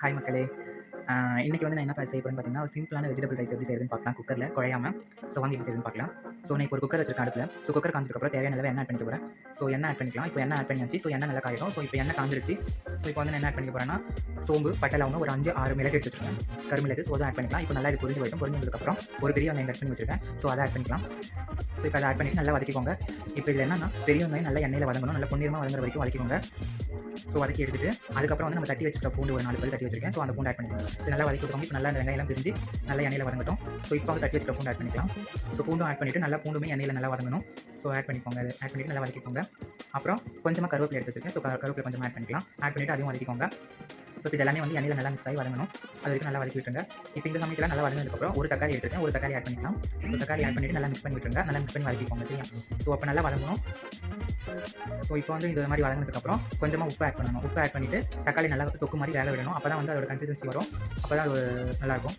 Hi மக்களே! இன்னைக்கு வந்து நான் என்ன செய்ய போறேன்னு பார்த்தீங்கன்னா, ஒரு சிம்பிளான வெஜிடபிள் ரைஸ் எப்படி செய்றதுன்னு பார்க்கலாம் குக்கர்ல குழையாம. ஸோ வாங்க எப்படி செய்றதுன்னு பார்க்கலாம். ஸோ நான் இப்போ ஒரு குக்கர் வச்சிருக்கேன் அடுப்புல. ஸோ குக்கர் காஞ்சதுக்கப்புறம் தேவையான அளவு எண்ணெய் ஆட் பண்ணிக்க போறேன். ஸோ எண்ணெய் ஆட் பண்ணிக்கலாம். இப்போ எண்ணெய் ஆட் பண்ணியாச்சு. ஸோ எண்ணெய் நல்லா காயட்டும். ஸோ இப்போ எண்ணெய் காஞ்சிருச்சு. ஸோ இப்போ வந்து நான் என்ன ஆட் பண்ணிக்க போறேன்னா, சோம்பு, பட்டை, லவங்கம் ஒரு 5, 6 மிளகு எடுத்து வச்சிருக்கேன். கருமிளகு. ஸோ அத ஆட் பண்ணிக்கலாம். இப்போ நல்லா இது பொரிஞ்சு வரட்டும். பொரிஞ்சு வந்ததுக்கப்புறம் ஒரு பெரிய வெங்காயம் கட் பண்ணி வச்சிருக்கேன். ஸோ அத ஆட் பண்ணிக்கலாம். ஸோ இப்போ அத ஆட் பண்ணிட்டு நல்லா வதக்கிக்கோங்க. இப்போ இதில என்னன்னா, பெரிய வெங்காயம் நல்லா எண்ணெயில வதங்கணும். நல்லா பொன்னிறமா வதங்குற வரைக்கும் வதக்கிக்கோங்க. ஸோ வதக்கி எடுத்துட்டு, அதுக்கப்புறம் வந்து நம்ம தட்டி வச்சிருக்க பூண்டு ஒரு 4 பல் தட்டி வச்சிருக்கேன். ஸோ அந்த பூண்டு ஆட் பண்ணிக்கலாம். இது நல்லா வதக்கி விட்டுக்கோங்க. இப்போ நல்லா அந்த வெங்காயம்லாம் பிரிஞ்சு நல்லா எண்ணெயில வதங்கட்டும். ஸோ இப்போ வந்து தட்டி வச்சிருக்க பூண்டு ஆட் பண்ணிக்கலாம். ஸோ பூண்டும் ஆட் பண்ணிட்டு நல்லா பூண்டுமே எண்ணெயில நல்லா வதங்கணும். ஸோ ஆட் பண்ணிக்கோங்க. ஆட் பண்ணிட்டு நல்லா வதக்கிக்கோங்க. அப்புறம் கொஞ்சமா கருவேப்பிலை எடுத்து வச்சிருக்கேன். ஸோ கருவேப்பிலை கொஞ்சம் ஆட் பண்ணிக்கலாம். ஆட் பண்ணிட்டு அதையும் வதக்கிக்கோங்க. ஸோ இது எல்லாமே வந்து எண்ணெயில நல்லா மிக்ஸ் ஆகி வதங்கணும். அது வரைக்கும் நல்லா வதக்கி விட்டுருங்க. இப்போ இந்த சமயத்தில் நல்லா வதங்கினதுக்கப்புறம் ஒரு தக்காளி எடுத்துருக்கேன். ஒரு தக்காளி ஆட் பண்ணிக்கலாம். ஸோ தக்காளி ஆட் பண்ணிட்டு நல்லா மிக்ஸ் பண்ணி விட்டுருங்க. நல்லா மிக்ஸ் பண்ணி வதக்கிக்கோங்க. சரியா? ஸோ அப்போ நல்லா வதங்கணும். ஸோ இப்போ வந்து இந்த மாதிரி வதங்கினதுக்கப்புறம் கொஞ்சமாக உப்பு ஆட் பண்ணணும். உப்பு ஆட் பண்ணிவிட்டு தக்காளி நல்லா தொக்கு மாதிரி வேக விடணும். அப்போ தான் வந்து அதோட கன்சிஸ்டன்சி வரும். அப்போ தான் அது நல்லாயிருக்கும்.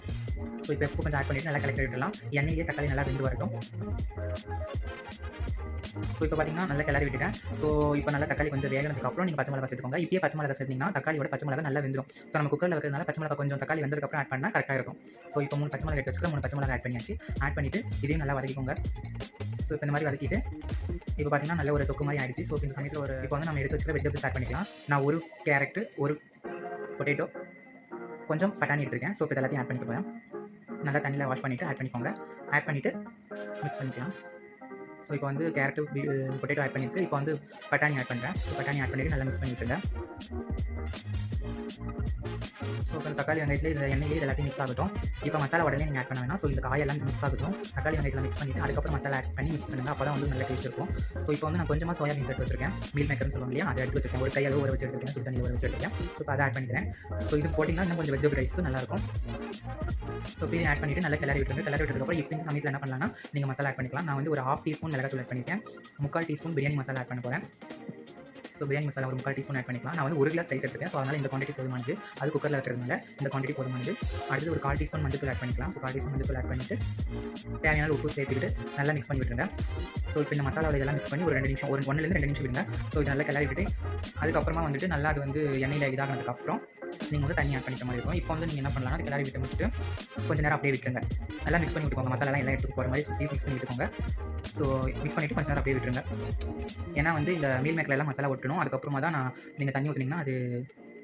ஸோ இப்போ உப்பு கொஞ்சம் ஆட் பண்ணிவிட்டு நல்லா கலக்கி விட்டுடலாம். எண்ணெயிலே தக்காளி நல்லா வெந்து வரட்டும். ஸோ இப்போ பார்த்தீங்கன்னா நல்லா கிளறி விட்டுட்டேன். ஸோ இப்போ நல்லா தக்காளி கொஞ்சம் வேகினதுக்கப்புறம் நீங்கள் பச்சை மிளகா சேர்த்துக்கோங்க. இப்பயே பச்சை மிளகா சேர்த்தீங்கன்னா தக்காளியோட பச்சை மிளகா நல்லா வெந்துடும். ஸோ நம்ம குக்கரில் வைக்கிறதுனால பச்சை மிளகா கொஞ்சம் தக்காளி வெந்ததுக்கப்புறம் ஆட் பண்ணால் கரெக்டாக இருக்கும். ஸோ இப்போ 3 பச்சை மிளகா எடுத்து வச்சுட்டு 3 பச்சை மிளகா ஆட் பண்ணியாச்சு. ஆட் பண்ணிவிட்டு இதையும் நல்லா வதக்கிக்கோங்க. ஸோ இப்போ இந்த மாதிரி வதக்கிட்டு இப்போ பார்த்தீங்கன்னா நல்ல ஒரு தொக்கு மாதிரி ஆயிடுச்சு. ஸோ இந்த சமயத்தில் இப்போ வந்து நம்ம எடுத்து வச்சுக்கிற வெஜிடபிள்ஸ் ஆட் பண்ணிக்கலாம். நான் ஒரு கேரட்டு, ஒரு பொட்டேட்டோ, கொஞ்சம் பட்டாணி எடுத்துருக்கேன். ஸோ இப்போ எல்லாத்தையும் ஆட் பண்ணிக்க போறேன். நல்லா தண்ணியில் வாஷ் பண்ணிவிட்டு ஆட் பண்ணிக்கோங்க. ஆட் பண்ணிவிட்டு மிக்ஸ் பண்ணிக்கலாம். ஸோ இப்போ வந்து கேரட்டு, பொட்டேட்டோ ஆட் பண்ணியிருக்கு. இப்போ வந்து பட்டாணி ஆட் பண்ணுறேன். பட்டாணி ஆட் பண்ணிவிட்டு நல்லா மிக்ஸ் பண்ணி விட்டுருங்க. ஸோ இப்போ தக்காளி வெங்காயத்தில் இந்த எண்ணெயிலே எல்லாத்தையும் மிக்ஸ் ஆகட்டும். இப்போ மசாலா உடனே நீங்கள் ஆட் பண்ண வேணாம். ஸோ இந்த காயெல்லாம் மிக்ஸ் ஆகட்டும். தக்காளி வெங்காயத்தில் மிக்ஸ் பண்ணிவிட்டு அதுக்கப்புறம் மசாலா ஆட் பண்ணி மிக்ஸ் பண்ணுங்கள். அப்போ தான் வந்து நல்ல டேஸ்ட் இருக்கும். ஸோ இப்போ வந்து நான் கொஞ்சமாக சோயா பீன்ஸ் எடுத்து வச்சிருக்கேன். மீல் மேக்கர்னு சொல்லுவாங்க இல்லையா? அதை எடுத்து வச்சிருக்கேன். ஒரு கையளவு ஊற வச்சு எடுத்துருக்கேன். சுடு தண்ணியில் ஊற வச்சு எடுத்துருக்கேன். ஸோ இப்போ அதை ஆட் பண்ணிக்கிறேன். ஸோ இது போட்டிங்கன்னா இன்னும் கொஞ்சம் வெஜிடபிள் ரைஸ்க்கு நல்லாயிருக்கும். ஸோ இதையும் ஆட் பண்ணிவிட்டு நல்லா கிளறி விட்டுருங்க. கிளறி விட்டதுக்கப்புறம் இப்போ இந்த சமயத்தில் என்ன பண்ணலாம்னா, நீங்கள் மசாலா ஆட் பண்ணிக்கலாம். நான் வந்து ஒரு 1/2 டீஸ்பூன் மிளகாத்தூள் ஆட் பண்ணியிருக்கேன். 3/4 டீஸ்பூன் பிரியாணி மசாலா ஆட் பண்ண போகிறேன். ஸோ பிரியாணி மசாலா ஒரு 3/4 டீஸ்பூன் ஆட் பண்ணிக்கலாம். நான் வந்து 1 கிளாஸ் ரைஸ் எடுத்துருக்கேன். ஸோ அதனால் இந்த குவான்டிட்டி போதுமானது. அது குக்கரில் வைக்கிறதுனால இந்த குவான்டிட்டி போதுமானது. அடுத்து ஒரு 1/4 டீஸ்பூன் மஞ்சள் ஆட் பண்ணிக்கலாம். ஸோ 1/4 டீஸ்பூன் மஞ்சள் ஆட் பண்ணிவிட்டு தேவையான உப்பு சேர்த்துக்கிட்டு நல்லா மிக்ஸ் பண்ணி விட்டுருங்க. ஸோ இப்போ இந்த மசாலாவோட இதெல்லாம் மிக்ஸ் பண்ணி ஒரு 2 நிமிஷம், ஒரு 1லேருந்து 2 நிமிஷம் விடுங்க. ஸோ இது நல்லா கிளறி விட்டு அதுக்கப்புறமா வந்துட்டு நல்லா அது வந்து எண்ணெயில் இதானதுக்கப்புறம் நீங்கள் வந்து தண்ணி ஆட் பண்ணிக்கிற மாதிரி இருக்கும். இப்போ வந்து நீங்கள் என்ன பண்ணலாம்னா, கிளறி விட்டு முடிச்சுட்டு கொஞ்சம் நேரம் அப்படியே விட்டுருங்க. நல்லா மிக்ஸ் பண்ணி விட்டுக்கோங்க. மசாலாலாம் எல்லாம் எடுத்துட்டு போகிற மாதிரி சுற்றி மிக்ஸ் பண்ணி விட்டுக்கோங்க. ஸோ மிக்ஸ் பண்ணிவிட்டு கொஞ்சம் நேரம் அப்படியே விட்டுருங்க. ஏன்னா வந்து இந்த மீல் மேக்கர்ல எல்லாம் மசாலா ஒட்டணும். அதுக்கப்புறமா தான் நீங்கள் தண்ணி ஊற்றுனீங்கன்னா அது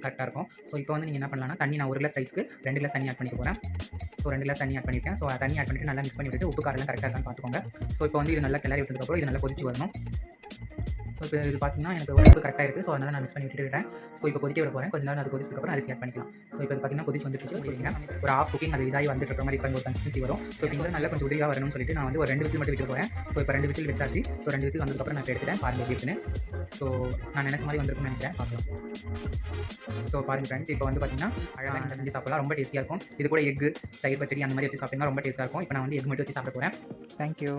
கரெக்டாக இருக்கும். ஸோ இப்போ வந்து நீங்கள் என்ன பண்ணலாம்னா, தண்ணி நான் 1 கிளாஸ் ரைஸ்க்கு 2 கிளாஸ் தண்ணி ஆட் பண்ணிக்க போகிறேன். ஸோ 2 கிளாஸ் தண்ணி ஆட் பண்ணியிருக்கேன். ஸோ தண்ணி ஆட் பண்ணிவிட்டு நல்லா மிக்ஸ் பண்ணி விட்டுட்டு உப்பு காரெல்லாம் கரெக்டாக இருக்கான்னு பார்த்துக்கோங்க. ஸோ இப்போ வந்து இது நல்லா கிளறி விட்டதுக்கப்புறம் இது நல்லா கொதிச்சு வரணும். ஸோ இப்போ இது பார்த்தீங்கன்னா எனக்கு உப்பு கரெக்டாக இருக்குது. ஸோ அதனால் நான் மிக்ஸ் பண்ணி விட்டுறேன். ஸோ இப்போ கொதிக்க விட போகிறேன். கொஞ்சம் நேரம் அது கொதிச்சதுக்கப்புறம் அரிசி ஆட் பண்ணிக்கலாம். ஸோ இப்போ பார்த்தீங்கன்னா கொதிச்சு வந்துட்டு சொல்லிங்க ஒரு ஹாஃப் குக்கிங் அது இதாகி வந்துட்டு இருக்கிற மாதிரி இப்போ ஒரு கன்சிஸ்டன்சி வரும். ஸோ இப்போ நல்லா கொஞ்சம் உதவியாக வரணும்னு சொல்லிட்டு நான் வந்து ஒரு 2 விசில் மட்டும் விட்டு போகிறேன். ஸோ இப்போ 2 விசில் வச்சாச்சு. ஸோ 2 விசில் வந்ததுக்கப்புறம் நான் இப்போ எடுத்துட்டேன். பாருங்கள் எப்படி இருக்குன்னு. ஸோ நான் நினைச்ச மாதிரி வந்திருக்குன்னு நினைக்கிறேன். பார்க்கலாம். ஸோ பாருங்கள் ஃப்ரெண்ட்ஸ், இப்போ வந்து பார்த்தீங்கன்னா அழகாக நீங்கள் செஞ்சு சாப்பிடலாம். ரொம்ப டேஸ்ட்டியாக இருக்கும். இது கூட எக்கு, தயிர் பச்சடி அந்த மாதிரி வச்சு சாப்பிட்டீங்கன்னா ரொம்ப டேஸ்ட்டாக இருக்கும். இப்போ நான் வந்து எக் மட்டும் வச்சு சாப்பிட போகிறேன். தேங்க்யூ.